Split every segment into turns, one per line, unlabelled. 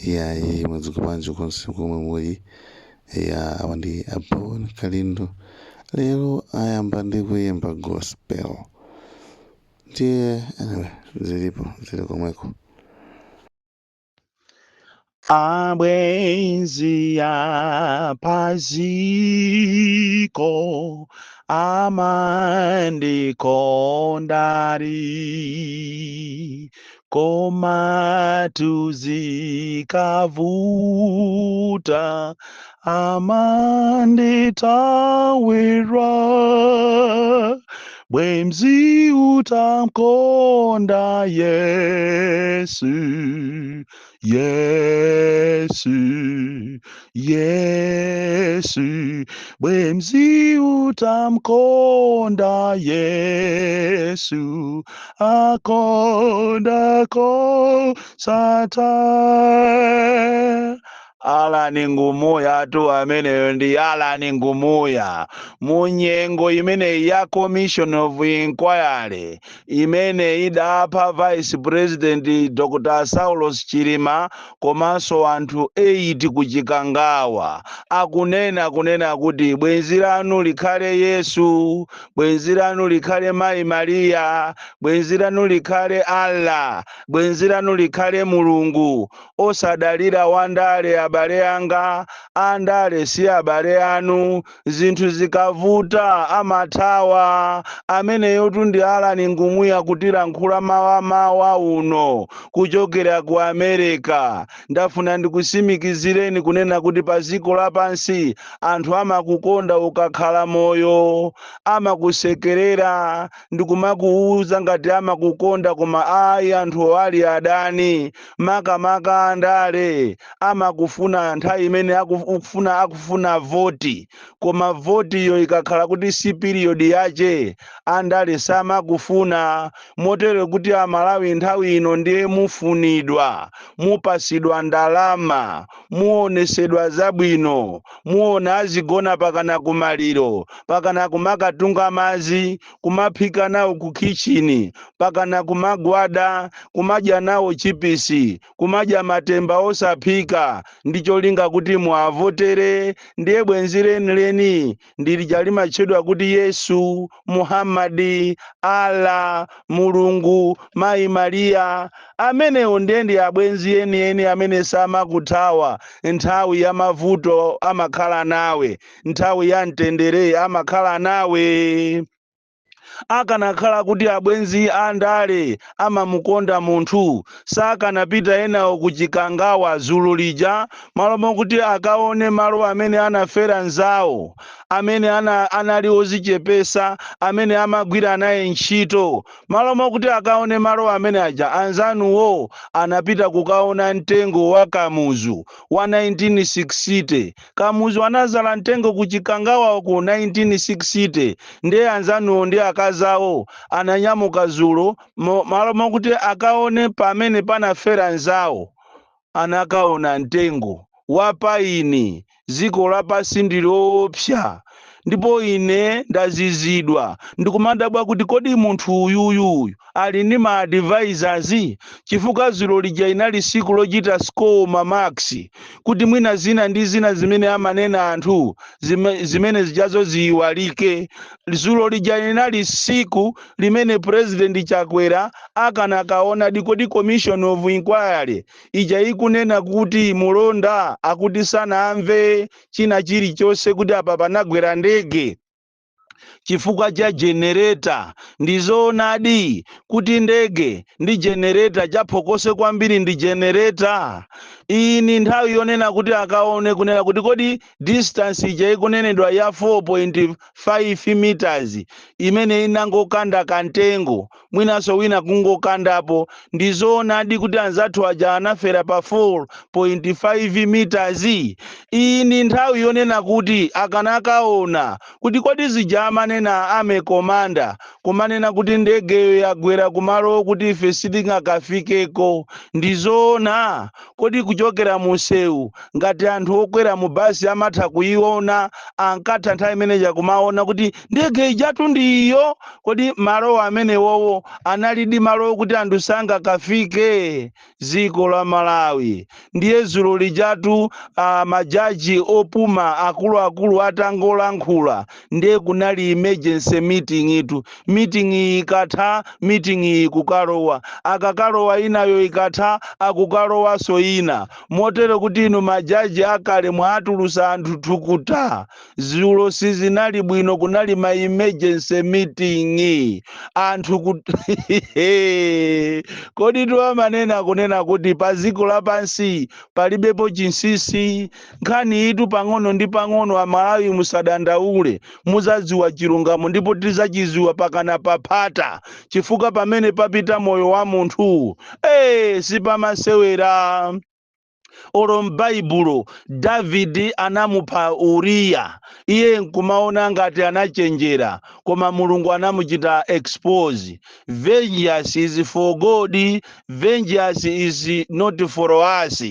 iyayi mwadzuka bwanji konse komwe muli. Ya awa ndi Abon Kalindo lero ayamba ndi kuyimba gospel ndiye zilipo zili komweko.
Abwenzi apaziko amandikondari koma tuzikavuta amanditawira bwenzi utamkonda Yesu Yesu, Yesu, bwenzi utamkonda Yesu, akonda ko sata. Ala ni ngumuya tu amene ndi ala ni ngumuya munyengo imene ya Commission of Inquiry imene idapha Vice President Dr. Saulos Chilima komanso anthu 8 kuchikangawa akunena kuti bwenzi lanu likhale Yesu, bwenzi lanu likhale Mayi Maria, bwenzi lanu likhale Allah, bwenzi lanu likhale Mulungu, osadalira wandale abale anga, andale si abale anu, zinthu zikavuta amathawa. Ameneyo ndi ala ni ngumuya kutilankhula mawa uno kuchokera ku America. Ndafuna ndikusimikizireni kunena kuti pa dziko lapansi anthu amakukonda ukakhala moyo, amakusekerera ndikumakuuza ngati amakukonda, koma ayi anthu ali adani makamaka andale amakufuna nthawi imene akufuna voti, koma voti yo ikakhala kuti si period yache andale samakufuna. Motero kuti Amalawi nthawi ino ndiye mufunidwa, mupasidwa ndalama, muonesedwa zabwino, muona azigona pakana kumaliro, pakana kumakatunga mazi, kumaphika nawo ku kitchen, pakana kumagwada, kumadya nawo chipisi, kumadya matemba osaphika, ndicho linga kuti muavotere. Ndiye bwenzi leni ndilija limatchedwa kuti Yesu, Muhammadi, Allah, Mulungu, Mayi Maria. Amenewo ndi abwenzi eni amene samakuthawa nthawi ya mavuto amakhala nawe, nthawi ya mtendere amakhala nawe. Akanakhala kuti abwenzi andale amamukonda munthu, sakanapita enawo kuchikangawa zulu lija, malo mokuti akaone malo amene anafera nzawo, amene anali ozichepesa, amene amagwira naye ntchito, malo mokuti akaone malo amene aja anzanuwo anapita kukaona mtengo wa kamuzu wa 1960. Kamuzu anazala mtengo kuchikangawa ku 1960, ndiye anzanuwo ndi akazawo ananyamuka zulo malo mokuti akaone pamene panafera nzawo, anakaona mtengo wa paini. Dziko lapasi ndiloopsa, ndipo ine ndazizidwa ndikumadabwa kuti kodi munthu uyuyu ali ndi ma advisors, chifukwa zulo lija inali siku lochita score max, kuti mwina zina ndi zina zimene amanena anthu zimene zijazo ziyiwalike. Zulo lija inali siku limene President Chakwera akanakaona kodi Commission of Inquiry ija ikunena kuti mulonda akuti sanamve china chilichonse kuti apa panagwera ndege chifukwa cha generator. Ndizoonadi kuti ndege ndi generator chaphokose kwambiri ndi generator. Iyi ni nthawi yonena kuti akaone kunena kuti kodi distance ija ikunenedwa ya 4.5 meters imene inangokanda kantengo, mwinaso wina kungokandapo. Ndizoonadi kuti anzathu aja anafera pa 4.5 meters. Iyi ni nthawi yonena kuti akanakaona kuti kodi zija amanena amekomanda kumanena kuti ndegeyo yagwera kumalo kuti ife sitingakafikeko. Ndizoona kodi kuchokera musewu ngati anthu okwera mu basi amatha kuiona ankatha nthawi imeneja kumaona kuti ndege ijatu ndiyo, kodi malo amenewowo analidi malo kuti anthu sangakafike. Dziko la Malawi ndiye dzulo lijatu majaji opuma akuluakulu atangolankhula ndiye kunali emergency meeting itu. Meeting iyi ikatha, meeting iyi kukalowa, akakalowa inayo ikatha, akukalowanso ina, motero kuti inu majaji akale mwatulusa anthu thukuta. Dzulo sizinali bwino, kunali ma emergency meeting anthu kodi tiwamanena kunena kuti pa dziko lapansi palibepo chinsinsi. Nkhani itu pang'ono ndi pang'ono Amalawi musadandaule, muzadziwa chilungamo ndipo tizachidziwa pakana paphata, chifukwa pamene papita moyo wa munthu sipamasewera. Olo m'Baibulo Davidi anamupha Uriya, iye nkumaona ngati anachenjera, koma Mulungu anamuchita expose. Vengeance is for God, vengeance is not for us.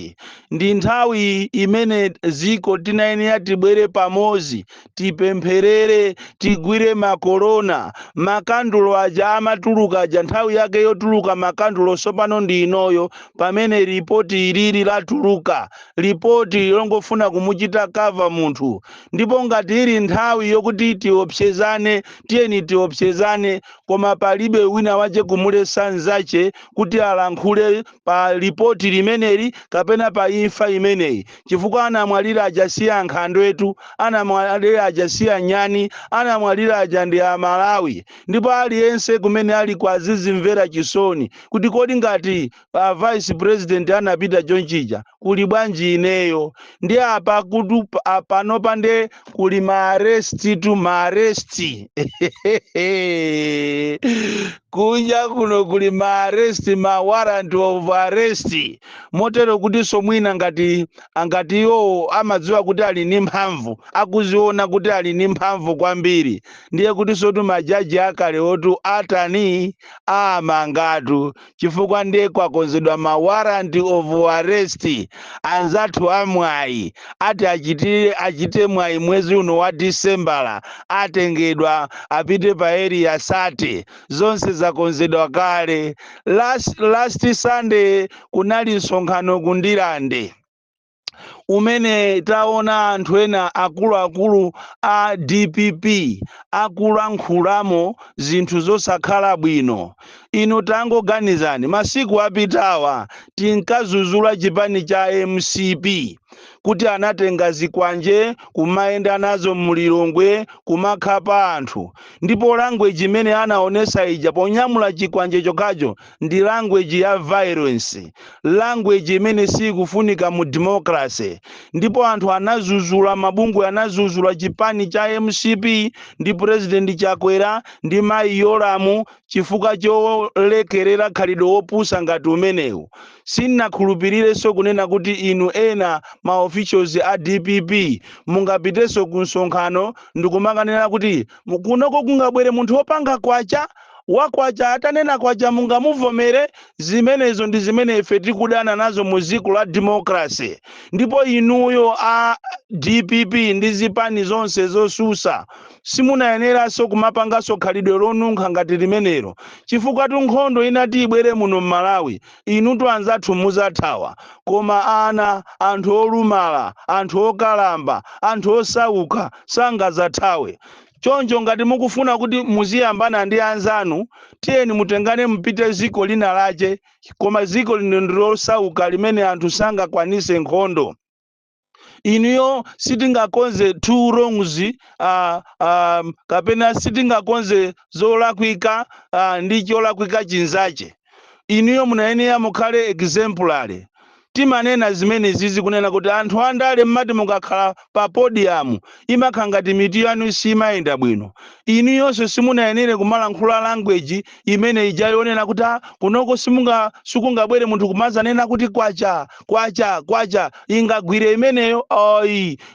Ndi nthawi imene ziko tinayenera tibwere pamozi, tipempherere, tigwire makorona. Makandulo aja amatuluka aja, nthawi yake yotuluka makandulo sopano ndi inoyo, pamene ripoti ilili latuluka, ripoti yongofuna kumuchita kava munthu. Ndipo ngati ili nthawi yokuti tiopsezane, tiyeni tiopsezane, koma palibe wina wache kumulesa nzache kuti alankhule pa ripoti limeneli kapena pa imfa imeneyi, chifukwa anamwalira ajasiya nkhandwe etu, anamwalira ajasiya nyani, anamwalira aja ndi Amalawi. Ndipo aliyense kumene ali kwazizimvera chisoni kuti kodi ngati vice president anapita chonchija kuli bwanji ineyo. Ndi apa kuti pano pande kuli maaresti tu maaresti kunja kuno kuli maaresti, ma warrant of arrest, motero kuti somwina ngati yo amadziwa kuti ali ni mphamvu, akuziona kuti ali ni mphamvu kwambiri, ndiye kuti sotu majaji akale otu atani amangatu, chifukwa ndiye kwakonzedwa ma warrant of arrest. Anzathu amwayi ati achite mwayi mwezi uno wa December, atengedwa apite pa area sate, zonse zakonzedwa kale. Last Sunday kunali nsonkhano kundilande umene taona anthu ena akuluakulu a DPP akulankhulamo zinthu zosakhala bwino. Inu tangoganizani, masiku apitawa tinkazuzula chipani cha MCP kuti anatenga zikwanje kumayenda nazo mulilongwe kumakhapa anthu, ndipo language imene anaonesa ija ponyamula chikwanje chokacho ndi language ya violence, language imene sikufunika mu democracy. Ndipo anthu anazuzula, mabungwe anazuzula chipani cha MCP ndi president Chakwera ndi Mayi Yolamu chifukwa cholekerera khalidwe opusa ngati umenewu. Sinakhulupirirenso kunena kuti inu ena ma officials a DPP mungapiteso ku nsonkhano ndikumakanena kuti kunoko kungabwere munthu opanga kwacha wakwacha, atanena kwacha mungamuvomere. Zimenezo ndi zimene ife tikudana nazo mu dziko la democracy. Ndipo inuyo a DPP ndi zipani zonse zosusa simunayeneranso kumapangaso khalidwe lonunkha ngati limenelo, chifukwa nkhondo inati ibwere muno m'Malawi, inutu anzathu muzathawa, koma ana, anthu olumala, anthu okalamba, anthu osauka sangazathawe. Choncho ngati mukufuna kuti muziyambana ndi anzanu, tiyeni mutengane mpite ziko lina lache, koma ziko lino ndilosauka limene anthu sangakwanise nkhondo. Inuyo sitingakonze two wrongs kapena sitingakonze zolakwika ndi cholakwika chinzache. Inuyo munayenera mukhale exemplary. timanena zimene zizi kunena kuti anthu andale mmati mukakhala pa podium imakhala ngati mitu yanu simayenda bwino. Inu yonse simunayenere kumalankhula language imene ija yonena kuti kunoko sikungabwere munthu kumazanena kuti kwacha ingagwire imeneyo.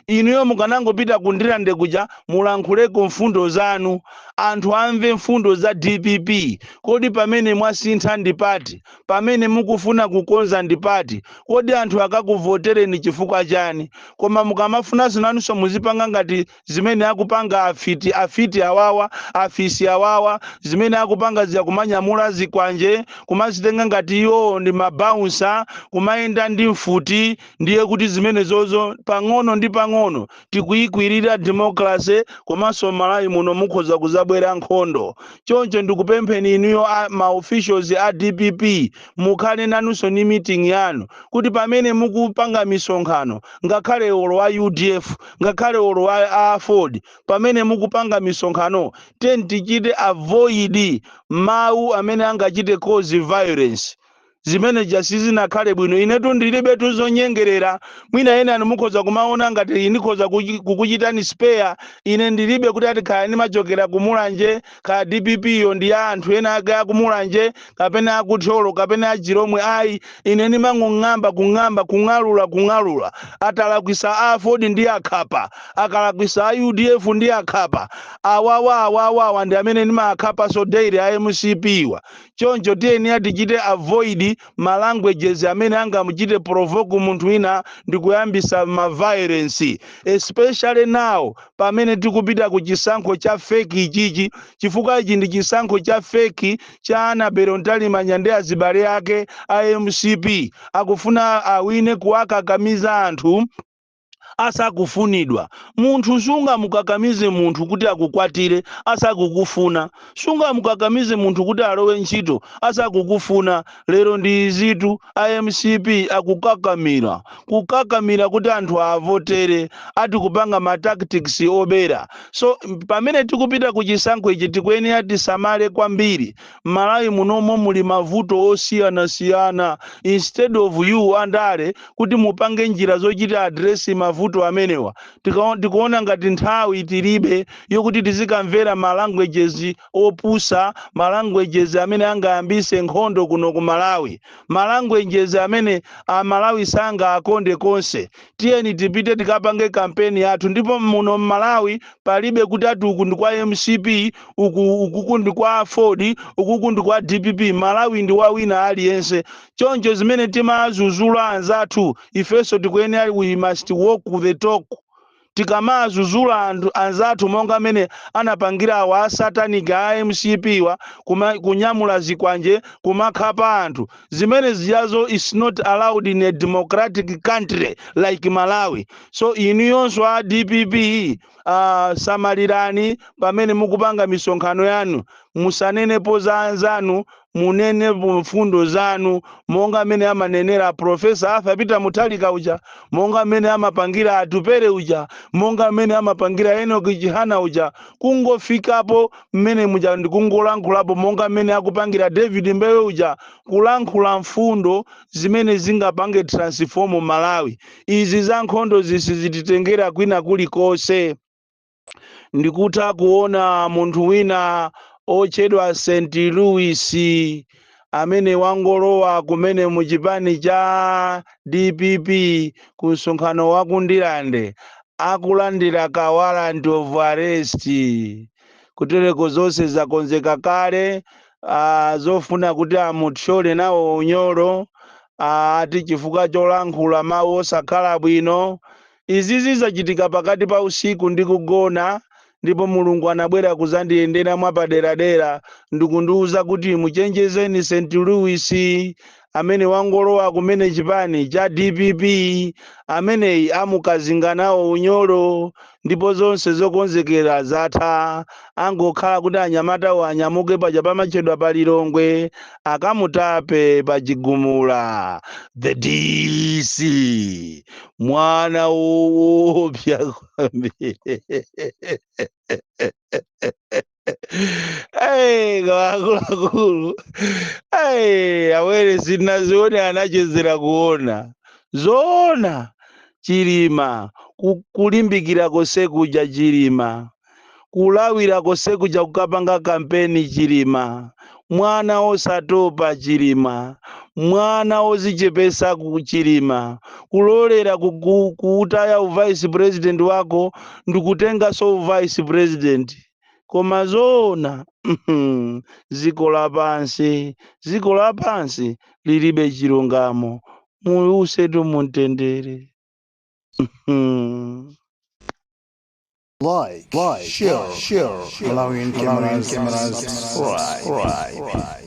Inuyo mukanangopita kundirande kuja mulankhule ku mfundo zanu, anthu amve mfundo za DPP. Kodi pamene mwasintha ndipati, pamene mukufuna kukonza ndipati, kodi anthu akakuvotereni chifukwa chani? Koma mukamafunanso nanunso muzipanga ngati zimene akupanga afiti awawa, afisi awawa, zimene akupanga ziya kumanyamula zikwanje, kumazitenga ngati iwo ndi mabouncer, kumayenda ndi mfuti. Ndiye kuti zimene zozo pang'ono ndi pang'ono tikuyikwirira democracy, komanso Malawi muno mukhoza kuzabwera nkhondo. Choncho ndikupempheni inuyo ma officials a DPP mukhale nanunso ni meeting yanu kuti pamene mukupanga misonkhano, ngakhale olo wa UDF, ngakhale olo wa Ford, pamene mukupanga misonkhano tichite avoid mawu amene angachite cause violence. Zimene jasizi nakhale bwino. Inetu ndilibe tuzonyengerera, mwina ena mukhoza kumaona ngati ndikhoza kukuchitani spare. Ine ndilibe kuti ati kaya nimachokera kumulanje, ka DPP yo ndi anthu ena aga kumulanje, kapena akutholo, kapena achiromwe. Ine nimang'amba kung'alula. Atalakwisa a Ford ndi akhapa, akalakwisa a UDF ndi akhapa. Awawa ndi amene nimakhapa so daily a MCP wa. Choncho tiyeni atichite avoid ma languages amene angamuchite provoke munthu wina ndi kuyambisa ma violence, especially now pamene tikupita ku chisankho cha fake ichichi. Chifukwa ichi ndi chisankho cha fake cha Anabel Ntalimanya ndi azibale ake a MCP akufuna awine kuwakakamiza anthu asakufunidwa. Munthu sunga mukakamize munthu kuti akukwatire asakukufuna, sunga mukakamize munthu kuti alowe ntchito asakukufuna. Lero ndi zitu a MCP kukakamira kuti anthu avotere, ati kupanga ma tactics obera. So pamene tikupita ku chisankho ichi tikuyenera tisamale kwambiri. Malawi munomo muli mavuto osiyana. Instead of you andale kuti mupange njira zochita address mavuto amenewa, tikuona ngati nthawi tilibe yokuti tizikamvera ma languages opusa, ma languages amene angayambise nkhondo kuno ku Malawi, ma languages amene Malawi sanga akonde konse. Tiyeni tipite tikapange kampeni yathu. Ndipo muno Malawi palibe kuti ati uku ndi kwa MCP, uku ndi kwa Ford, uku ndi kwa DPP. Malawi ndi wawina aliyense. Choncho zimene timazuzula anzathu ifeso tikuyenera we must walk the talk. Tikamazuzula anzathu monga amene anapangira awa satanika a MCP wa kunyamula zikwanje kumakhapa anthu. Zimene zijazo is not allowed in a democratic country like Malawi. So inu yonso a DPP samalirani pamene mukupanga misonkhano yanu, musanenepo za anzanu, munene mfundo zanu monga amene amanenera Professor Arthur Peter Mutharika uja, monga amene amapangira Atupere uja, monga amene amapangira Enoch Chihana uja. Kungofikapo mmene muja ndikungolankhulapo monga amene akupangira David Mbewe uja, kulankhula mfundo zimene zingapange transform Malawi. Izi za nkhondo zisizititengera kwina kulikonse. Ndikutha kuona munthu wina ochedwa St. Louis amene wangolowa kumene muchipani cha DPP ku msonkhano wa kundirande akulandira ka warrant of arrest. Kutereko zonse zakonzeka kale, zofuna kuti amuthyole nawo unyolo, ati chifukwa cholankhula mawu osakhala bwino. Izizi zachitika pakati pa usiku ndi kugona, ndipo Mulungu anabwera kuzandiyendera mwapaderadera ndikundiuza kuti muchenjezeni St. Louis amene wangolowa kumene chipani cha DPP, amene amukazinga nawo unyolo, ndipo zonse zokonzekera zatha. Angokhala kuti anyamatawo anyamuke paja pamachedwa palilongwe akamutape pachigumula. The DC mwana woopsa kwambiri. Akuluakulu awere sinazione anachezera kuona. zona chilima kulimbikira kosekuja chilima kulawira kosekuja kukapanga kampeni chilima mwana osatopa chilima mwana ozichepesa kuchilima kulolera kutaya uvice president wako ndikutenga so vice president koma zona ziko lapansi lilibe chilungamo muyusetu muntendere.
Like, share, allowing cameras, right.